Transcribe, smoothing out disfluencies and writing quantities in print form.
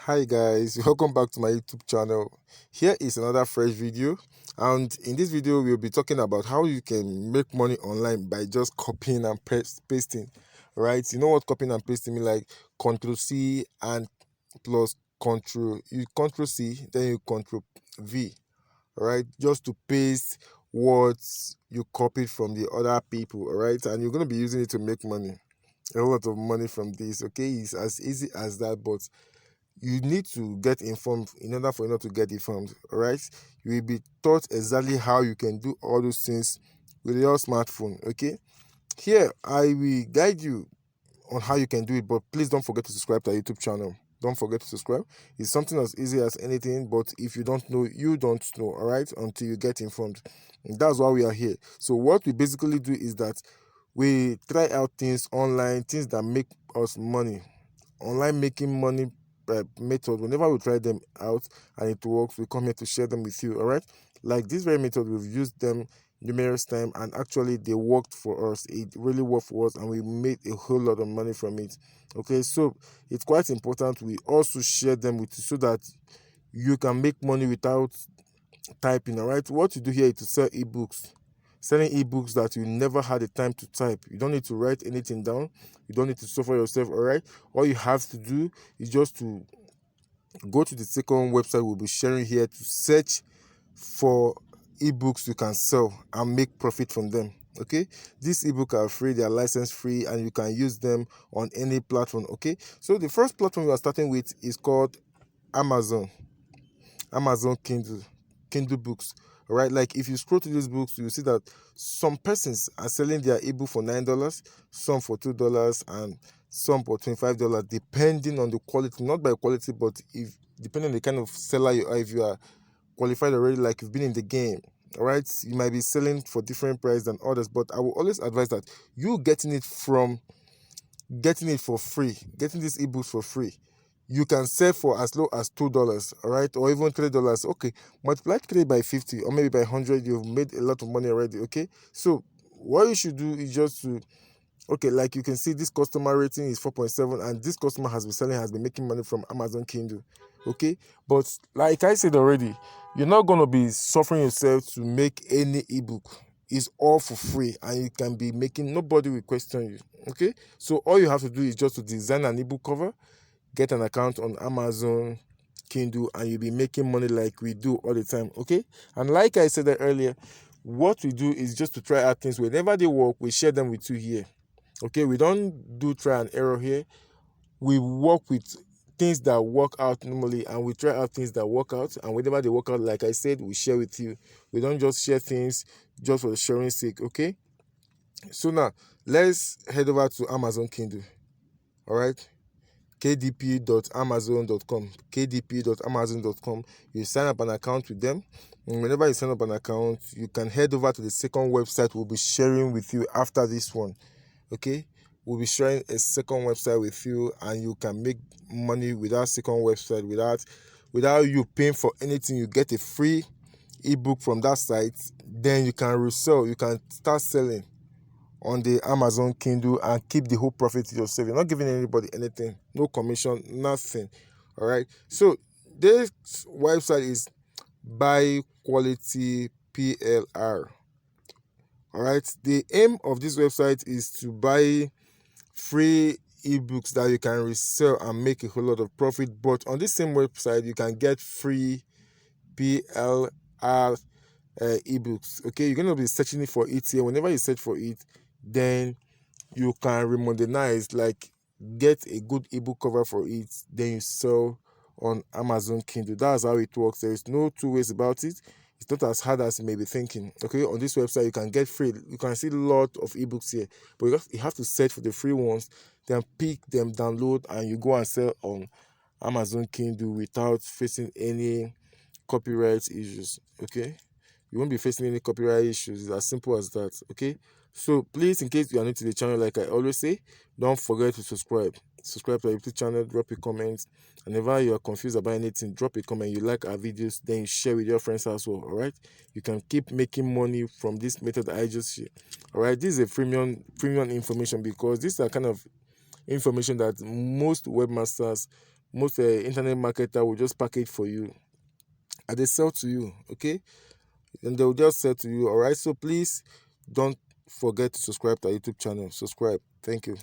Hi guys, welcome back to my YouTube channel. Here is another fresh video, and in this video we'll be talking about how you can make money online by just copying and pasting. Right? You know what copying and pasting mean? Like Control C and plus Control C, then you Control V. Right? Just to paste what you copied from the other people. Alright, and you're gonna be using it to make money. A whole lot of money from this. Okay, it's as easy as that, but you need to get informed in order for you not to get informed. All right, you will be taught exactly how you can do all those things with your smartphone. Okay, here I will guide you on how you can do it, but please don't forget to subscribe to our YouTube channel. Don't forget to subscribe. It's something as easy as anything, but if you don't know, you don't know. All right, until you get informed. And that's why we are here. So what we basically do is that we try out things online, things that make us money, online making money method. Whenever we try them out and it works, we come here to share them with you. All right, like this very method, we've used them numerous times, and actually they worked for us. It really worked for us, and we made a whole lot of money from it. Okay, so it's quite important we also share them with you so that you can make money without typing. All right, what you do here is to sell ebooks, selling ebooks that you never had the time to type. You don't need to write anything down, you don't need to suffer yourself. All right, all you have to do is just to go to the second website we'll be sharing here to search for ebooks you can sell and make profit from them. Okay, these ebooks are free, they are license free, and you can use them on any platform. Okay, so the first platform we are starting with is called Amazon Kindle books. All right, like if you scroll through these books, you see that some persons are selling their ebook for $9, some for $2, and some for $25, depending on the quality, not by quality, but if depending on the kind of seller you are. If you are qualified already, like you've been in the game, all right, you might be selling for different price than others. But I will always advise that you getting it for free, getting these ebooks for free, you can sell for as low as $2, all right, or even $3. Okay, multiply 3 by 50 or maybe by 100, you've made a lot of money already. Okay, so what you should do is just to, okay, like you can see this customer rating is 4.7, and this customer has been making money from Amazon Kindle. Okay, but like I said already, you're not going to be suffering yourself to make any ebook. It's all for free, and you can be making, nobody will question you. Okay, so all you have to do is just to design an ebook cover, get an account on Amazon Kindle, and you'll be making money like we do all the time. Okay, and like I said earlier, what we do is just to try out things. Whenever they work, we share them with you here. Okay, we don't do try and error here. We work with things that work out normally, and we try out things that work out, and whenever they work out, like I said, we share with you. We don't just share things just for the sharing sake. Okay, so now let's head over to Amazon Kindle. All right, kdp.amazon.com, kdp.amazon.com. You sign up an account with them, and whenever you sign up an account, you can head over to the second website we'll be sharing with you after this one. Okay, we'll be sharing a second website with you, and you can make money with that second website without you paying for anything. You get a free ebook from that site, then you can resell, you can start selling on the Amazon Kindle and keep the whole profit to yourself. You're not giving anybody anything, no commission, nothing. All right, so this website is Buy Quality PLR. All right, the aim of this website is to buy free ebooks that you can resell and make a whole lot of profit. But on this same website, you can get free PLR ebooks. Okay, you're gonna be searching for it here. Whenever you search for it, then you can remodernize, like get a good ebook cover for it, then you sell on Amazon Kindle. That's how it works. There is no two ways about it. It's not as hard as you may be thinking. Okay, on this website you can get free, you can see a lot of ebooks here, but you have to search for the free ones, then pick them, download, and you go and sell on Amazon Kindle without facing any copyright issues. Okay, you won't be facing any copyright issues. It's as simple as that. Okay, so please, in case you are new to the channel, like I always say, don't forget to subscribe to our YouTube channel, drop a comment. And whenever you are confused about anything, drop a comment. You like our videos, then you share with your friends as well. All right, you can keep making money from this method I just share. All right, this is a premium information, because these are kind of information that most webmasters most internet marketer will just package for you and they sell to you, okay? And they'll just sell to you, all right? So please don't forget to subscribe to our YouTube channel. Subscribe. Thank you.